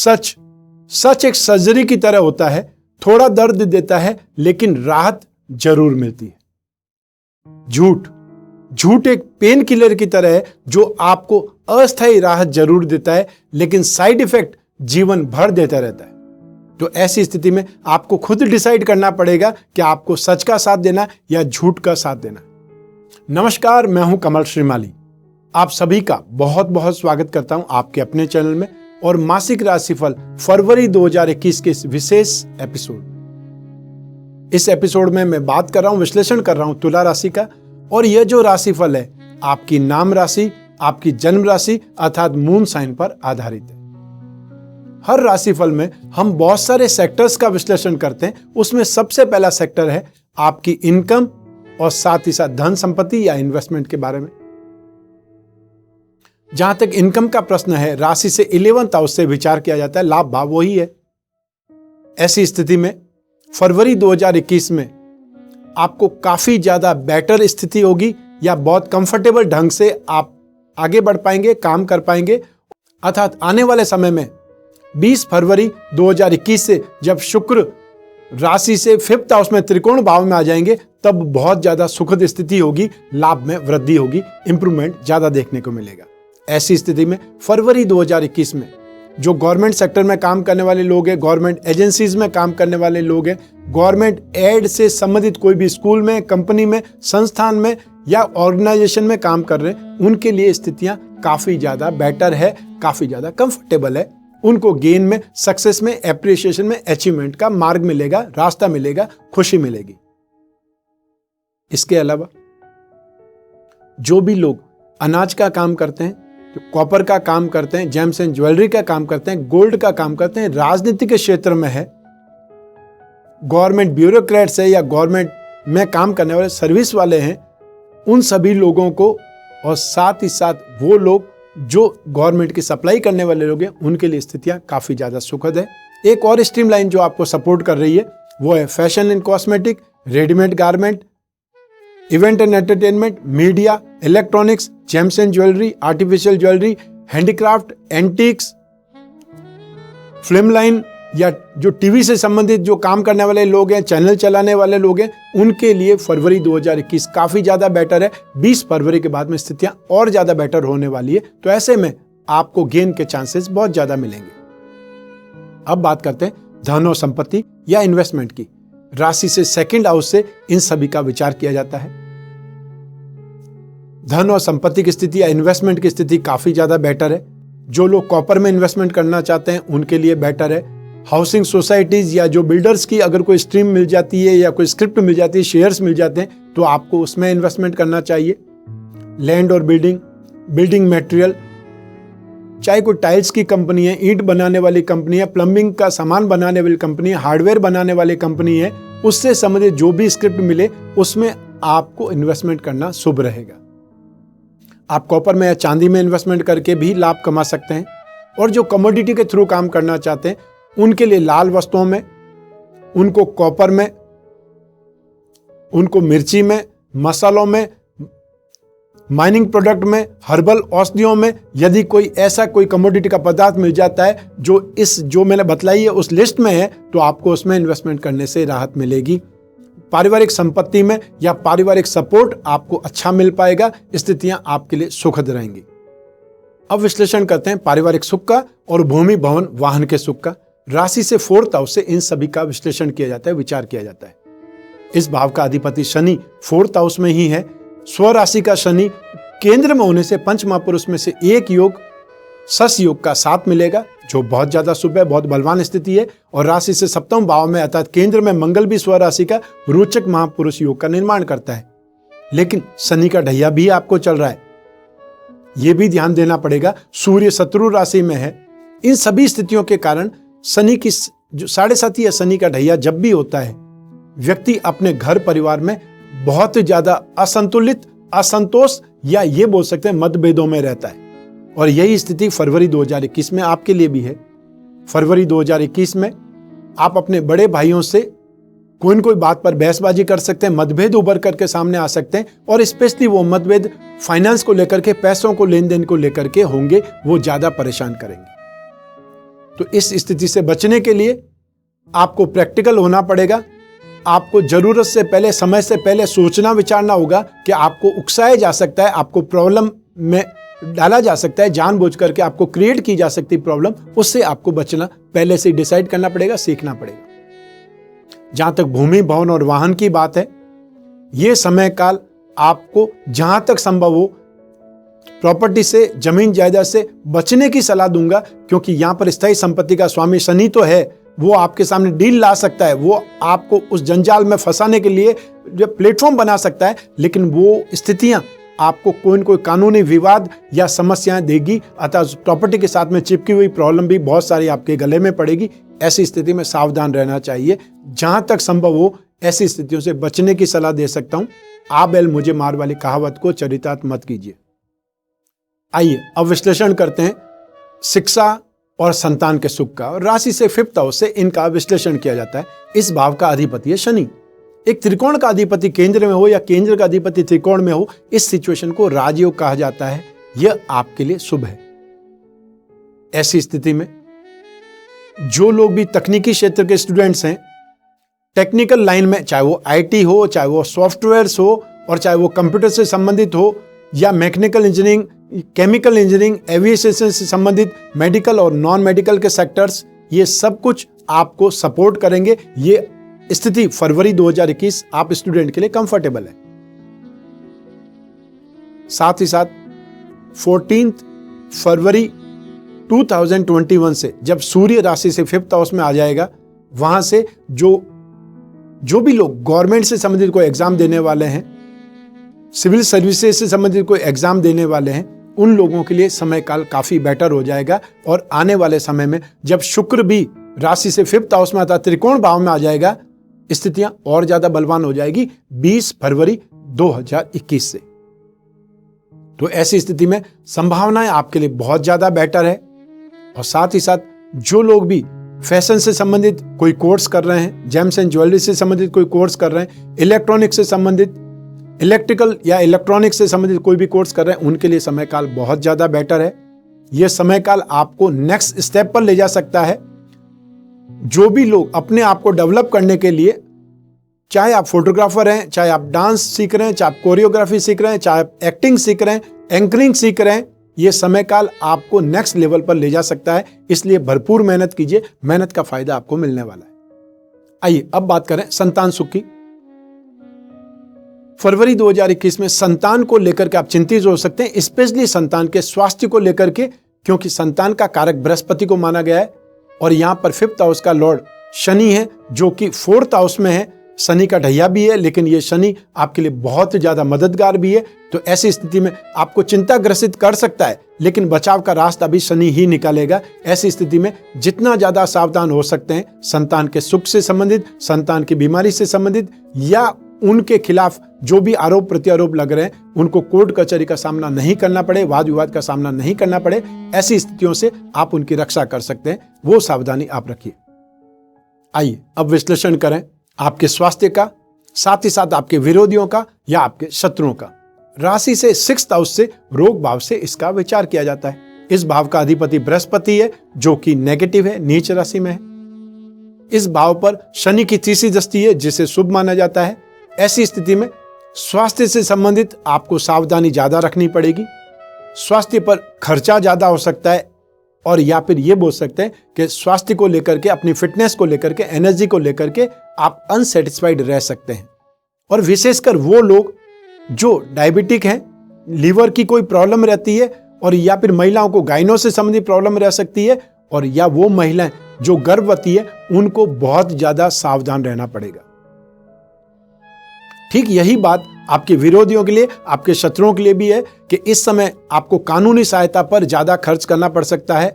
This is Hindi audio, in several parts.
सच सच एक सर्जरी की तरह होता है, थोड़ा दर्द देता है लेकिन राहत जरूर मिलती है। झूठ एक पेन किलर की तरह है जो आपको अस्थायी राहत जरूर देता है लेकिन साइड इफेक्ट जीवन भर देता रहता है। तो ऐसी स्थिति में आपको खुद डिसाइड करना पड़ेगा कि आपको सच का साथ देना या झूठ का साथ देना। नमस्कार, मैं हूं कमल श्रीमाली। आप सभी का बहुत बहुत स्वागत करता हूं आपके अपने चैनल में और मासिक राशिफल फरवरी 2021 के इस विशेष एपिसोड। इस एपिसोड में मैं बात कर रहा हूं, विश्लेषण कर रहा हूं तुला राशि का। और यह जो राशिफल है आपकी नाम राशि, आपकी जन्म राशि अर्थात मून साइन पर आधारित है। हर राशिफल में हम बहुत सारे सेक्टर्स का विश्लेषण करते हैं। उसमें सबसे पहला सेक्टर है आपकी इनकम और साथ ही साथ धन संपत्ति या इन्वेस्टमेंट के बारे में। जहां तक इनकम का प्रश्न है, राशि से 11th हाउस से विचार किया जाता है, लाभ भाव वही है। ऐसी स्थिति में फरवरी 2021 में आपको काफी ज्यादा बेटर स्थिति होगी या बहुत कंफर्टेबल ढंग से आप आगे बढ़ पाएंगे, काम कर पाएंगे। अर्थात आने वाले समय में 20 फरवरी 2021 से जब शुक्र राशि से 5th हाउस में त्रिकोण भाव में आ जाएंगे तब बहुत ज्यादा सुखद स्थिति होगी, लाभ में वृद्धि होगी, इंप्रूवमेंट ज्यादा देखने को मिलेगा। ऐसी स्थिति में फरवरी 2021 में जो गवर्नमेंट सेक्टर में काम करने वाले लोग हैं, गवर्नमेंट एजेंसीज में काम करने वाले लोग हैं, गवर्नमेंट एड से संबंधित कोई भी स्कूल में, कंपनी में, संस्थान में या ऑर्गेनाइजेशन में काम कर रहे हैं, उनके लिए स्थितियां काफी ज्यादा बेटर है, काफी ज्यादा कंफर्टेबल है। उनको गेन में, सक्सेस में, एप्रिसिएशन में, अचीवमेंट का मार्ग मिलेगा, रास्ता मिलेगा, खुशी मिलेगी। इसके अलावा जो भी लोग अनाज का काम करते हैं, जो कॉपर का काम करते हैं, जेम्स एंड ज्वेलरी का काम करते हैं, गोल्ड का काम करते हैं, राजनीति के क्षेत्र में है, गवर्नमेंट ब्यूरोक्रेट्स है या गवर्नमेंट में काम करने वाले सर्विस वाले हैं, उन सभी लोगों को और साथ ही साथ वो लोग जो गवर्नमेंट की सप्लाई करने वाले लोग हैं, उनके लिए स्थितियां काफी ज्यादा सुखद है। एक और स्ट्रीमलाइन जो आपको सपोर्ट कर रही है वो है fashion and cosmetic, readymade garment, event and entertainment, media, electronics, James and jewellery, artificial jewellery, handicraft, antiques, film line या जो टीवी से संबंधित जो काम करने वाले लोग हैं, चैनल चलाने वाले लोग हैं, उनके लिए फरवरी 2021 काफी ज्यादा बेटर है। 20 फरवरी के बाद में स्थितियां और ज्यादा बेटर होने वाली है। तो ऐसे में आपको गेन के चांसेस बहुत ज्यादा मिलेंगे। अब बात करते हैं धन और संपत्ति या इन्वेस्टमेंट की। राशि से 2nd हाउस से इन सभी का विचार किया जाता है। धन और संपत्ति की स्थिति या इन्वेस्टमेंट की स्थिति काफी ज्यादा बेटर है। जो लोग कॉपर में इन्वेस्टमेंट करना चाहते हैं उनके लिए बेटर है। हाउसिंग सोसाइटीज या जो बिल्डर्स की अगर कोई स्ट्रीम मिल जाती है या कोई स्क्रिप्ट मिल जाती है, शेयर्स मिल जाते हैं, तो आपको उसमें इन्वेस्टमेंट करना चाहिए। लैंड और बिल्डिंग मटेरियल, चाहे कोई टाइल्स की कंपनी है, ईंट बनाने वाली कंपनी है, प्लम्बिंग का सामान बनाने वाली कंपनी है, हार्डवेयर बनाने वाली कंपनी है, उससे संबंधित जो भी स्क्रिप्ट मिले उसमें आपको इन्वेस्टमेंट करना शुभ रहेगा। आप कॉपर में या चांदी में इन्वेस्टमेंट करके भी लाभ कमा सकते हैं। और जो कमोडिटी के थ्रू काम करना चाहते हैं उनके लिए लाल वस्तुओं में, उनको कॉपर में, उनको मिर्ची में, मसालों में, माइनिंग प्रोडक्ट में, हर्बल औषधियों में, यदि कोई ऐसा कोई कमोडिटी का पदार्थ मिल जाता है जो मैंने बतलाई है उस लिस्ट में है, तो आपको उसमें इन्वेस्टमेंट करने से राहत मिलेगी। पारिवारिक संपत्ति में या पारिवारिक सपोर्ट आपको अच्छा मिल पाएगा। स्थितियां आपके लिए सुखद रहेंगी। अब विश्लेषण करते हैं पारिवारिक सुख का और भूमि, भवन, वाहन के सुख का। राशि से 4th हाउस से इन सभी का विश्लेषण किया जाता है, विचार किया जाता है। इस भाव का अधिपति शनि 4th हाउस में ही है। स्वराशि का शनि केंद्र में होने से पंच महापुरुष में से एक योग, सस योग का साथ मिलेगा, जो बहुत ज्यादा शुभ है, बहुत बलवान स्थिति है। और राशि से 7वें भाव में अर्थात केंद्र में मंगल भी स्वराशि का रोचक महापुरुष योग का निर्माण करता है। लेकिन शनि का ढैया भी आपको चल रहा है, यह भी ध्यान देना पड़ेगा। सूर्य शत्रु राशि में है। इन सभी स्थितियों के कारण शनि की जो 7.5 या शनि का ढैया जब भी होता है, व्यक्ति अपने घर परिवार में बहुत ज्यादा असंतुलित, असंतोष या ये बोल सकते हैं मतभेदों में रहता है। और यही स्थिति फरवरी 2021 में आपके लिए भी है। फरवरी 2021 में आप अपने बड़े भाइयों से कोई न कोई बात पर बहसबाजी कर सकते हैं, मतभेद उभर करके सामने आ सकते हैं। और स्पेशली वो मतभेद फाइनेंस को लेकर के, पैसों को लेन देन को लेकर के होंगे, वो ज्यादा परेशान करेंगे। तो इस स्थिति से बचने के लिए आपको प्रैक्टिकल होना पड़ेगा। आपको जरूरत से पहले, समय से पहले सोचना विचारना होगा कि आपको उकसाया जा सकता है, आपको प्रॉब्लम में डाला जा सकता है, जानबूझ करके आपको क्रिएट की जा सकती प्रॉब्लम, उससे आपको बचना पहले से डिसाइड करना पड़ेगा, सीखना पड़ेगा। जहां तक भूमि, भवन और वाहन की बात है, यह समय काल आपको जहां तक संभव हो प्रॉपर्टी से, जमीन जायदाद से बचने की सलाह दूंगा, क्योंकि यहां पर स्थायी संपत्ति का स्वामी शनि तो है, वो आपके सामने डील ला सकता है, वो आपको उस जंजाल में फंसाने के लिए जो प्लेटफॉर्म बना सकता है, लेकिन वो स्थितियां आपको कोई न कोई कानूनी विवाद या समस्याएं देगी। अतः प्रॉपर्टी के साथ में चिपकी हुई प्रॉब्लम भी बहुत सारी आपके गले में पड़ेगी। ऐसी स्थिति में सावधान रहना चाहिए। जहां तक संभव हो ऐसी स्थितियों से बचने की सलाह दे सकता हूं। आ बैल मुझे मार वाली कहावत को चरितार्थ मत कीजिए। आइए अब विश्लेषण करते हैं शिक्षा और संतान के सुख का। और राशि से 5th हाउस से इनका विश्लेषण किया जाता है। इस भाव का अधिपति है शनि। एक त्रिकोण का अधिपति केंद्र में हो या केंद्र का अधिपति त्रिकोण में हो, इस सिचुएशन को राजयोग कहा जाता है। यह आपके लिए शुभ है। ऐसी स्थिति में जो लोग भी तकनीकी क्षेत्र के स्टूडेंट्स हैं, टेक्निकल लाइन में, चाहे वो आईटी हो, चाहे वो सॉफ्टवेयर्स हो, और चाहे वो कंप्यूटर से संबंधित हो या mechanical engineering, chemical engineering, aviation से संबंधित मेडिकल और नॉन मेडिकल के सेक्टर्स, ये सब कुछ आपको सपोर्ट करेंगे। ये स्थिति फरवरी 2021 आप स्टूडेंट के लिए कंफर्टेबल है। साथ ही साथ 14 फरवरी 2021 से जब सूर्य राशि से 5th हाउस में आ जाएगा, वहां से जो भी लोग गवर्नमेंट से संबंधित कोई एग्जाम देने वाले हैं, सिविल सर्विसेज से संबंधित कोई एग्जाम देने वाले हैं, उन लोगों के लिए समय काल काफी बेटर हो जाएगा। और आने वाले समय में जब शुक्र भी राशि से 5th हाउस में आता, त्रिकोण भाव में आ जाएगा, स्थितियां और ज्यादा बलवान हो जाएगी 20 फरवरी 2021 से। तो ऐसी स्थिति में संभावनाएं आपके लिए बहुत ज्यादा बेटर है। और साथ ही साथ जो लोग भी फैशन से संबंधित कोई कोर्स कर रहे हैं, जेम्स एंड ज्वेलरी से संबंधित कोई कोर्स कर रहे हैं, इलेक्ट्रॉनिक्स से संबंधित, इलेक्ट्रिकल या इलेक्ट्रॉनिक्स से संबंधित कोई भी कोर्स कर रहे हैं, उनके लिए समय काल बहुत ज्यादा बेटर है। यह समय काल आपको नेक्स्ट स्टेप पर ले जा सकता है। जो भी लोग अपने आप को डेवलप करने के लिए, चाहे आप फोटोग्राफर हैं, चाहे आप डांस सीख रहे हैं, चाहे आप कोरियोग्राफी सीख रहे हैं, चाहे आप एक्टिंग सीख रहे हैं, एंकरिंग सीख रहे हैं, यह समय काल आपको नेक्स्ट लेवल पर ले जा सकता है। इसलिए भरपूर मेहनत कीजिए, मेहनत का फायदा आपको मिलने वाला है। आइए अब बात करें संतान सुख की। फरवरी 2021 में संतान को लेकर के आप चिंतित हो सकते हैं, स्पेशली संतान के स्वास्थ्य को लेकर के, क्योंकि संतान का कारक बृहस्पति को माना गया है और यहां पर 5th हाउस का लॉर्ड शनि है, जो कि 4th हाउस में है। शनि का ढैया भी है, लेकिन ये शनि आपके लिए बहुत ज्यादा मददगार भी है। तो ऐसी स्थिति में आपको चिंता ग्रसित कर सकता है, लेकिन बचाव का रास्ता भी शनि ही निकालेगा। ऐसी स्थिति में जितना ज्यादा सावधान हो सकते हैं, संतान के सुख से संबंधित, संतान की बीमारी से संबंधित, या उनके खिलाफ जो भी आरोप प्रत्यारोप लग रहे हैं, उनको कोर्ट कचहरी का सामना नहीं करना पड़े, वाद विवाद का सामना नहीं करना पड़े, ऐसी स्थितियों से आप उनकी रक्षा कर सकते हैं। वो सावधानी आप रखिए। आइए अब विश्लेषण करें आपके स्वास्थ्य का, साथ ही साथ आपके विरोधियों का या आपके शत्रुओं का। राशि से 6th हाउस से रोग भाव से इसका विचार किया जाता है। इस भाव का अधिपति बृहस्पति है, जो कि नेगेटिव है, नीच राशि में है। इस भाव पर शनि की तीसरी दृष्टि है, जिसे शुभ माना जाता है। ऐसी स्थिति में स्वास्थ्य से संबंधित आपको सावधानी ज्यादा रखनी पड़ेगी। स्वास्थ्य पर खर्चा ज्यादा हो सकता है, और या फिर ये बोल सकते हैं कि स्वास्थ्य को लेकर के, अपनी फिटनेस को लेकर के, एनर्जी को लेकर के आप अनसेटिस्फाइड रह सकते हैं। और विशेषकर वो लोग जो डायबिटिक हैं, लीवर की कोई प्रॉब्लम रहती है, और या फिर महिलाओं को गायनों से संबंधित प्रॉब्लम रह सकती है, और या वो महिलाएं जो गर्भवती है, उनको बहुत ज्यादा सावधान रहना पड़ेगा। ठीक यही बात आपके विरोधियों के लिए, आपके शत्रुओं के लिए भी है कि इस समय आपको कानूनी सहायता पर ज्यादा खर्च करना पड़ सकता है।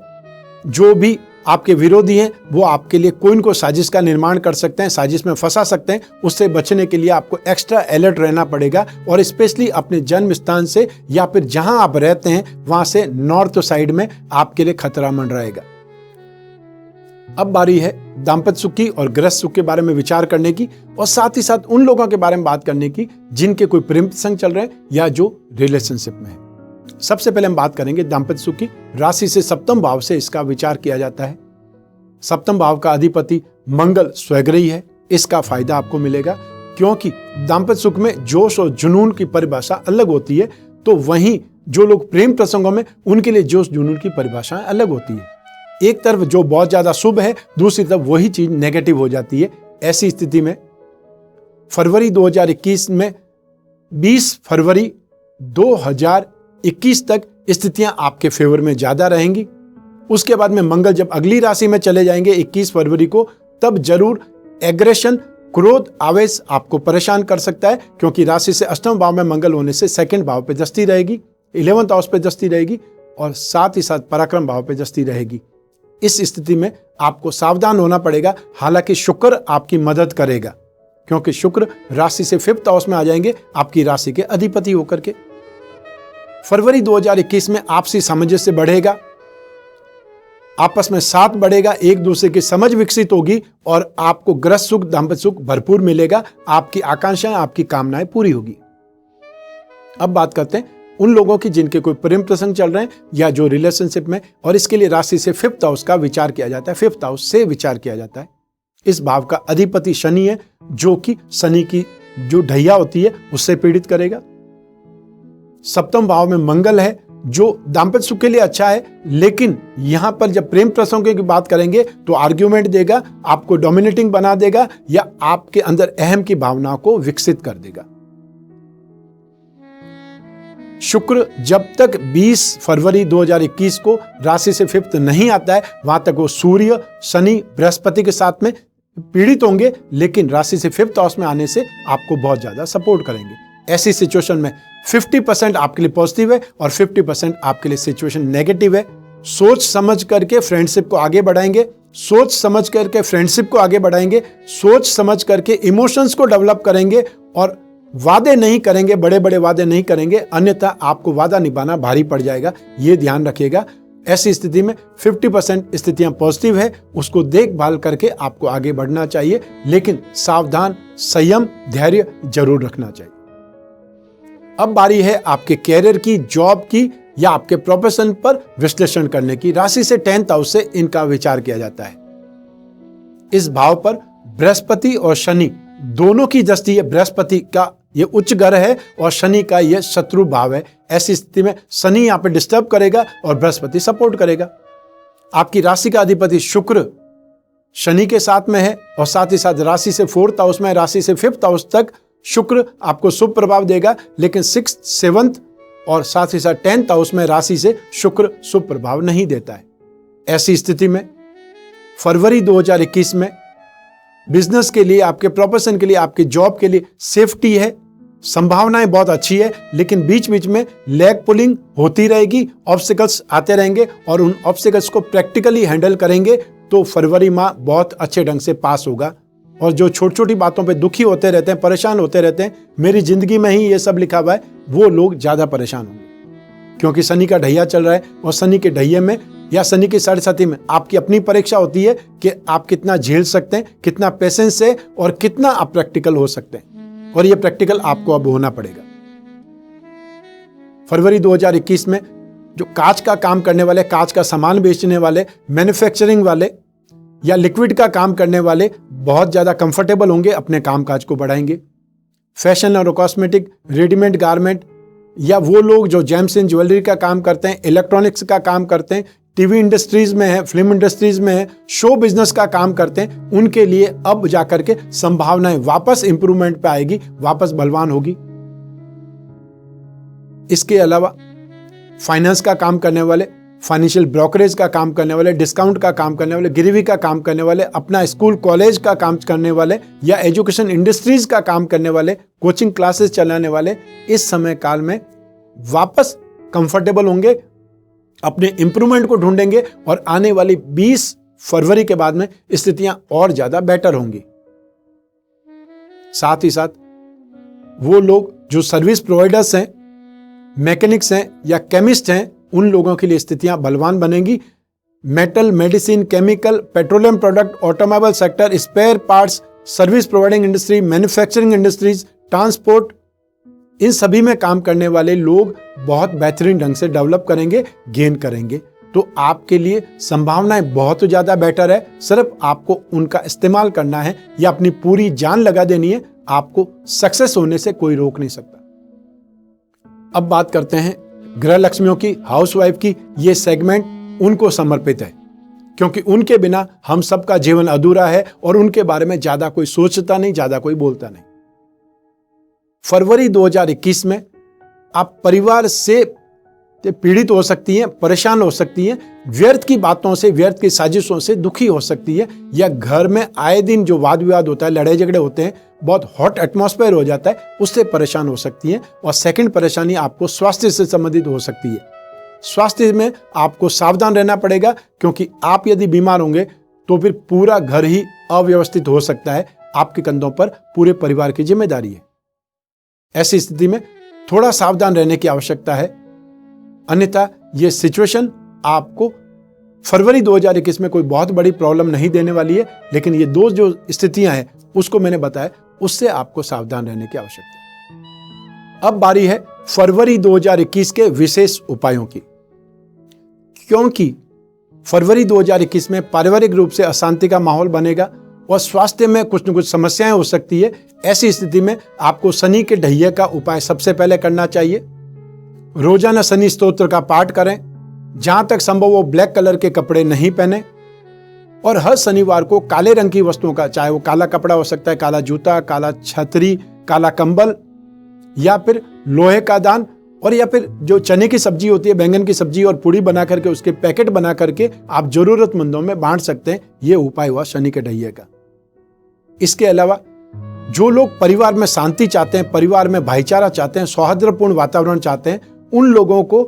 जो भी आपके विरोधी हैं, वो आपके लिए कोई न कोई साजिश का निर्माण कर सकते हैं, साजिश में फंसा सकते हैं। उससे बचने के लिए आपको एक्स्ट्रा अलर्ट रहना पड़ेगा, और स्पेशली अपने जन्म स्थान से या फिर जहां आप रहते हैं वहां से नॉर्थ साइड में आपके लिए खतरा मंडराएगा। अब बारी है दाम्पत्य सुख की और गृहस्थ सुख के बारे में विचार करने की, और साथ ही साथ उन लोगों के बारे में बात करने की जिनके कोई प्रेम प्रसंग चल रहे हैं या जो रिलेशनशिप में है। सबसे पहले हम बात करेंगे दाम्पत्य सुख की। राशि से 7th भाव से इसका विचार किया जाता है। सप्तम भाव का अधिपति मंगल स्वग्रही है। इसका फायदा आपको मिलेगा, क्योंकि दाम्पत्य सुख में जोश और जुनून की परिभाषा अलग होती है, तो वहीं जो लोग प्रेम प्रसंगों में, उनके लिए जोश जुनून की परिभाषाएं अलग होती है। एक तरफ जो बहुत ज्यादा शुभ है, दूसरी तरफ वही चीज नेगेटिव हो जाती है। ऐसी स्थिति में फरवरी 2021 में 20 फरवरी 2021 तक स्थितियां आपके फेवर में ज्यादा रहेंगी। उसके बाद में मंगल जब अगली राशि में चले जाएंगे 21 फरवरी को, तब जरूर एग्रेशन, क्रोध, आवेश आपको परेशान कर सकता है, क्योंकि राशि से अष्टम भाव में मंगल होने से सेकंड भाव पे दृष्टि रहेगी, 11th हाउस पे दृष्टि रहेगी और साथ ही साथ पराक्रम भाव पे दृष्टि रहेगी। इस स्थिति में आपको सावधान होना पड़ेगा। हालांकि शुक्र आपकी मदद करेगा, क्योंकि शुक्र राशि से 5th हाउस में आ जाएंगे, आपकी राशि के अधिपति होकर के। फरवरी 2021 में आपसी सामंजस्य बढ़ेगा, आपस में साथ बढ़ेगा, एक दूसरे की समझ विकसित होगी और आपको गृहस्थ सुख, दाम्पत्य सुख भरपूर मिलेगा। आपकी आकांक्षाएं, आपकी कामनाएं पूरी होगी। अब बात करते हैं उन लोगों की जिनके कोई प्रेम प्रसंग चल रहे हैं या जो रिलेशनशिप में, और इसके लिए राशि से 5th हाउस का विचार किया जाता है। 5th हाउस से विचार किया जाता है। इस भाव का अधिपति शनि है, जो कि शनि की जो ढैया होती है उससे पीड़ित करेगा। सप्तम भाव में मंगल है, जो दाम्पत्य सुख के लिए अच्छा है, लेकिन यहां पर जब प्रेम प्रसंगों की बात करेंगे तो आर्ग्यूमेंट देगा, आपको डोमिनेटिंग बना देगा या आपके अंदर अहम की भावना को विकसित कर देगा। शुक्र जब तक 20 फरवरी 2021 को राशि से 5th नहीं आता है, वहां तक वो सूर्य, शनि, बृहस्पति के साथ में पीड़ित होंगे, लेकिन राशि से 5th हाउस में आने से आपको बहुत ज्यादा सपोर्ट करेंगे। ऐसी सिचुएशन में 50% आपके लिए पॉजिटिव है और 50% आपके लिए सिचुएशन नेगेटिव है। सोच समझ करके फ्रेंडशिप को आगे बढ़ाएंगे, सोच समझ करके फ्रेंडशिप को आगे बढ़ाएंगे, सोच समझ करके इमोशंस को डेवलप करेंगे और वादे नहीं करेंगे, बड़े बड़े वादे नहीं करेंगे, अन्यथा आपको वादा निभाना भारी पड़ जाएगा। ये ध्यान रखिएगा। ऐसी स्थिति में 50% स्थितियां पॉजिटिव है, उसको देखभाल करके आपको आगे बढ़ना चाहिए, लेकिन सावधान, संयम, धैर्य जरूर रखना चाहिए। अब बारी है आपके कैरियर की, जॉब की या आपके प्रोफेशन पर विश्लेषण करने की। राशि से 10th हाउस से इनका विचार किया जाता है। इस भाव पर बृहस्पति और शनि दोनों की दृष्टि है। बृहस्पति का ये उच्च ग्रह है और शनि का ये शत्रु भाव है। ऐसी स्थिति में शनि यहां पे डिस्टर्ब करेगा और बृहस्पति सपोर्ट करेगा। आपकी राशि का अधिपति शुक्र शनि के साथ में है और साथ ही साथ राशि से 4th हाउस में, राशि से 5th हाउस तक शुक्र आपको शुभ प्रभाव देगा, लेकिन 6th, 7th और साथ ही साथ 10th हाउस में राशि से शुक्र शुभ प्रभाव नहीं देता है। ऐसी स्थिति में फरवरी 2021 में बिजनेस के लिए, आपके प्रोफेशन के लिए, आपके जॉब के लिए सेफ्टी है, संभावनाएं बहुत अच्छी है, लेकिन बीच बीच में लेग पुलिंग होती रहेगी, ऑब्स्टिकल्स आते रहेंगे और उन ऑब्स्टिकल्स को प्रैक्टिकली हैंडल करेंगे तो फरवरी माह बहुत अच्छे ढंग से पास होगा। और जो छोटी छोटी बातों पे दुखी होते रहते हैं, परेशान होते रहते हैं, मेरी जिंदगी में ही ये सब लिखा हुआ है, वो लोग ज्यादा परेशान होंगे, क्योंकि शनि का ढैया चल रहा है और शनि के ढैये में या शनि की साढ़े साथी में आपकी अपनी परीक्षा होती है कि आप कितना झेल सकते हैं, कितना पेशेंस है और कितना आप प्रैक्टिकल हो सकते हैं, और ये प्रैक्टिकल आपको अब होना पड़ेगा। फरवरी 2021 में जो कांच का काम करने वाले, कांच का सामान बेचने वाले, मैन्युफैक्चरिंग वाले या लिक्विड का काम करने वाले बहुत ज्यादा कंफर्टेबल होंगे, अपने कामकाज को बढ़ाएंगे। फैशन और कॉस्मेटिक, रेडीमेड गारमेंट या वो लोग जो जेम्स एंड ज्वेलरी का काम करते हैं, इलेक्ट्रॉनिक्स का काम करते हैं, टीवी इंडस्ट्रीज में है, फिल्म इंडस्ट्रीज में है, शो बिजनेस का काम करते हैं, उनके लिए अब जाकर के संभावनाएं वापस इंप्रूवमेंट पे आएगी, वापस बलवान होगी। इसके अलावा फाइनेंस का काम करने वाले, फाइनेंशियल ब्रोकरेज का काम करने वाले, डिस्काउंट का काम करने वाले, गिरवी का काम करने वाले, अपना स्कूल कॉलेज का काम करने वाले या एजुकेशन इंडस्ट्रीज का काम करने वाले, कोचिंग क्लासेस चलाने वाले, इस समय काल में वापस कंफर्टेबल होंगे, अपने इंप्रूवमेंट को ढूंढेंगे और आने वाली 20 फरवरी के बाद में स्थितियां और ज्यादा बेटर होंगी। साथ ही साथ वो लोग जो सर्विस प्रोवाइडर्स हैं, मैकेनिक्स हैं या केमिस्ट हैं, उन लोगों के लिए स्थितियां बलवान बनेंगी। Metal, medicine, chemical, petroleum product, automobile sector, spare parts, service providing industry, manufacturing industries, transport, इन सभी में काम करने वाले लोग बहुत बेहतरीन ढंग से डेवलप करेंगे, गेन करेंगे। तो आपके लिए संभावनाएं बहुत ज्यादा बेटर है। सिर्फ आपको उनका इस्तेमाल करना है या अपनी पूरी जान लगा देनी है, आपको सक्सेस होने से कोई रोक नहीं सकता। अब बात करते हैं गृह लक्ष्मियों की, हाउसवाइफ की। ये सेगमेंट उनको समर्पित है क्योंकि उनके बिना हम सबका जीवन अधूरा है और उनके बारे में ज्यादा कोई सोचता नहीं, ज्यादा कोई बोलता नहीं। फरवरी 2021 में आप परिवार से पीड़ित हो सकती हैं, परेशान हो सकती हैं, व्यर्थ की बातों से, व्यर्थ की साजिशों से दुखी हो सकती है, या घर में आए दिन जो वाद विवाद होता है, लड़ाई झगड़े होते हैं, बहुत हॉट एटमॉस्फेयर हो जाता है, उससे परेशान हो सकती हैं। और सेकंड परेशानी आपको स्वास्थ्य से संबंधित हो सकती है। स्वास्थ्य में आपको सावधान रहना पड़ेगा क्योंकि आप यदि बीमार होंगे तो फिर पूरा घर ही अव्यवस्थित हो सकता है। आपके कंधों पर पूरे परिवार की जिम्मेदारी है। ऐसी स्थिति में थोड़ा सावधान रहने की आवश्यकता है, अन्यथा यह सिचुएशन आपको फरवरी 2021 में कोई बहुत बड़ी प्रॉब्लम नहीं देने वाली है, लेकिन ये दो जो स्थितियां हैं उसको मैंने बताया, उससे आपको सावधान रहने की आवश्यकता है। अब बारी है फरवरी 2021 के विशेष उपायों की। क्योंकि फरवरी 2021 में पारिवारिक रूप से अशांति का माहौल बनेगा और स्वास्थ्य में कुछ न कुछ समस्याएं हो सकती है। ऐसी स्थिति में आपको शनि के ढहिये का उपाय सबसे पहले करना चाहिए। रोजाना शनि स्तोत्र का पाठ करें, जहां तक संभव हो ब्लैक कलर के कपड़े नहीं पहने, और हर शनिवार को काले रंग की वस्तुओं का, चाहे वो काला कपड़ा हो सकता है, काला जूता, काला छतरी, काला कंबल, या फिर लोहे का दान, और या फिर जो चने की सब्जी होती है, बैंगन की सब्जी, और पूड़ी बना करके उसके पैकेट बना करके आप जरूरतमंदों में बांट सकते हैं। ये उपाय हुआ शनि के ढहिये का। इसके अलावा जो लोग परिवार में शांति चाहते हैं, परिवार में भाईचारा चाहते हैं, सौहार्दपूर्ण वातावरण चाहते हैं, उन लोगों को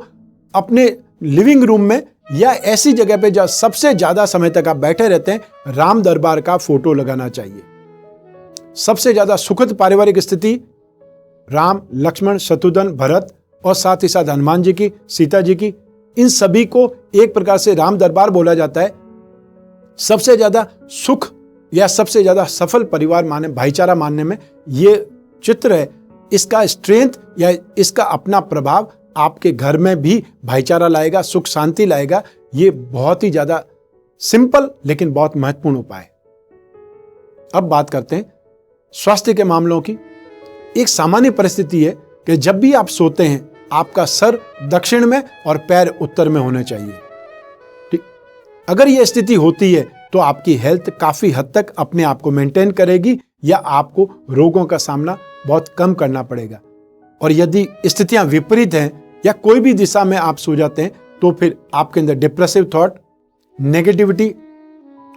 अपने लिविंग रूम में या ऐसी जगह पे जहां सबसे ज्यादा समय तक आप बैठे रहते हैं, राम दरबार का फोटो लगाना चाहिए। सबसे ज्यादा सुखद पारिवारिक स्थिति राम, लक्ष्मण, शत्रुघ्न, भरत और साथ ही साथ हनुमान जी की, सीता जी की, इन सभी को एक प्रकार से राम दरबार बोला जाता है। सबसे ज्यादा सुख या सबसे ज्यादा सफल परिवार माने, भाईचारा मानने में ये चित्र है। इसका स्ट्रेंथ या इसका अपना प्रभाव आपके घर में भी भाईचारा लाएगा, सुख शांति लाएगा। ये बहुत ही ज्यादा सिंपल लेकिन बहुत महत्वपूर्ण उपाय है। अब बात करते हैं स्वास्थ्य के मामलों की। एक सामान्य परिस्थिति है कि जब भी आप सोते हैं, आपका सर दक्षिण में और पैर उत्तर में होने चाहिए। ठीक, अगर यह स्थिति होती है तो आपकी हेल्थ काफी हद तक अपने आप को मेंटेन करेगी या आपको रोगों का सामना बहुत कम करना पड़ेगा। और यदि स्थितियां विपरीत हैं या कोई भी दिशा में आप सो जाते हैं तो फिर आपके अंदर डिप्रेसिव थॉट, नेगेटिविटी,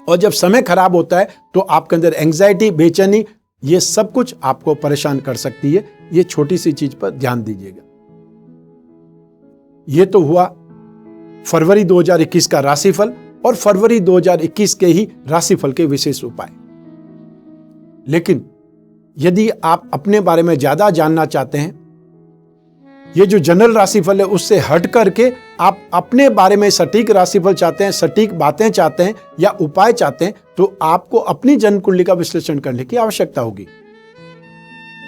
और जब समय खराब होता है तो आपके अंदर एंग्जाइटी, बेचैनी, ये सब कुछ आपको परेशान कर सकती है। ये छोटी सी चीज पर ध्यान दीजिएगा। ये तो हुआ फरवरी 2021 का राशिफल और फरवरी 2021 के ही राशिफल के विशेष उपाय। लेकिन यदि आप अपने बारे में ज्यादा जानना चाहते हैं, ये जो जनरल राशिफल है उससे हट करके आप अपने बारे में सटीक राशिफल चाहते हैं, सटीक बातें चाहते हैं या उपाय चाहते हैं, तो आपको अपनी जन्म कुंडली का विश्लेषण करने की आवश्यकता होगी।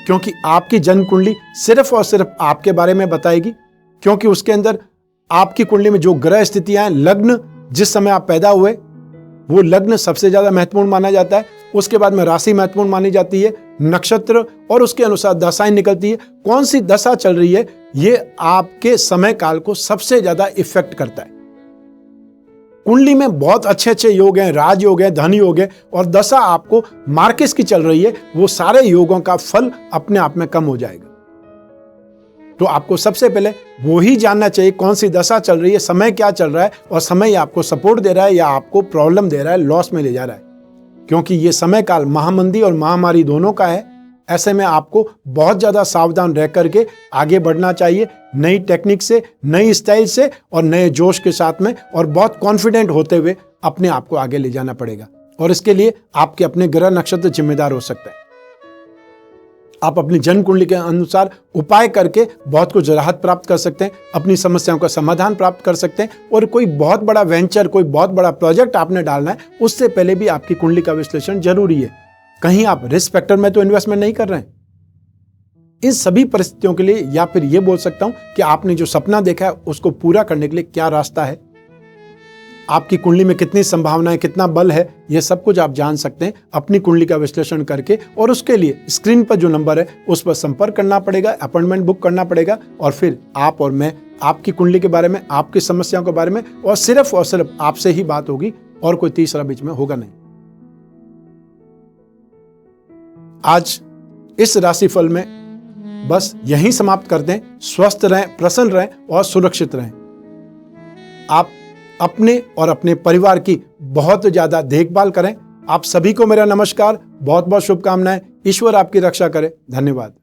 क्योंकि आपकी जन्म कुंडली सिर्फ और सिर्फ आपके बारे में बताएगी, क्योंकि उसके अंदर आपकी कुंडली में जो ग्रह स्थितियां, लग्न जिस समय आप पैदा हुए, वो लग्न सबसे ज्यादा महत्वपूर्ण माना जाता है। उसके बाद में राशि महत्वपूर्ण मानी जाती है, नक्षत्र, और उसके अनुसार दशाएं निकलती है। कौन सी दशा चल रही है, ये आपके समय काल को सबसे ज्यादा इफेक्ट करता है। कुंडली में बहुत अच्छे अच्छे योग हैं, राजयोग है, धन योग है, और दशा आपको मार्केस की चल रही है, वो सारे योगों का फल अपने आप में कम हो जाएगा। तो आपको सबसे पहले वो ही जानना चाहिए कौन सी दशा चल रही है, समय क्या चल रहा है, और समय आपको सपोर्ट दे रहा है या आपको प्रॉब्लम दे रहा है, लॉस में ले जा रहा है। क्योंकि ये समय काल महामंदी और महामारी दोनों का है। ऐसे में आपको बहुत ज्यादा सावधान रह करके आगे बढ़ना चाहिए, नई टेक्निक से, नई स्टाइल से और नए जोश के साथ में, और बहुत कॉन्फिडेंट होते हुए अपने आप को आगे ले जाना पड़ेगा। और इसके लिए आपके अपने ग्रह नक्षत्र जिम्मेदार हो सकता है। आप अपनी जन्म कुंडली के अनुसार उपाय करके बहुत कुछ राहत प्राप्त कर सकते हैं, अपनी समस्याओं का समाधान प्राप्त कर सकते हैं। और कोई बहुत बड़ा वेंचर, कोई बहुत बड़ा प्रोजेक्ट आपने डालना है, उससे पहले भी आपकी कुंडली का विश्लेषण जरूरी है। कहीं आप रिस्क फैक्टर में तो इन्वेस्टमेंट नहीं कर रहे हैं। इन सभी परिस्थितियों के लिए, या फिर यह बोल सकता हूं कि आपने जो सपना देखा है उसको पूरा करने के लिए क्या रास्ता है, आपकी कुंडली में कितनी संभावनाएं, कितना बल है, यह सब कुछ आप जान सकते हैं अपनी कुंडली का विश्लेषण करके। और उसके लिए स्क्रीन पर जो नंबर है उस पर संपर्क करना पड़ेगा, अपॉइंटमेंट बुक करना पड़ेगा, और फिर आप और मैं आपकी कुंडली के बारे में, आपकी समस्याओं के बारे में और सिर्फ आपसे ही बात होगी, और कोई तीसरा बीच में होगा नहीं। आज इस राशिफल में बस यहीं समाप्त कर दें। स्वस्थ रहें, प्रसन्न रहें और सुरक्षित रहें। आप अपने और अपने परिवार की बहुत ज्यादा देखभाल करें। आप सभी को मेरा नमस्कार, बहुत बहुत शुभकामनाएं। ईश्वर आपकी रक्षा करे। धन्यवाद।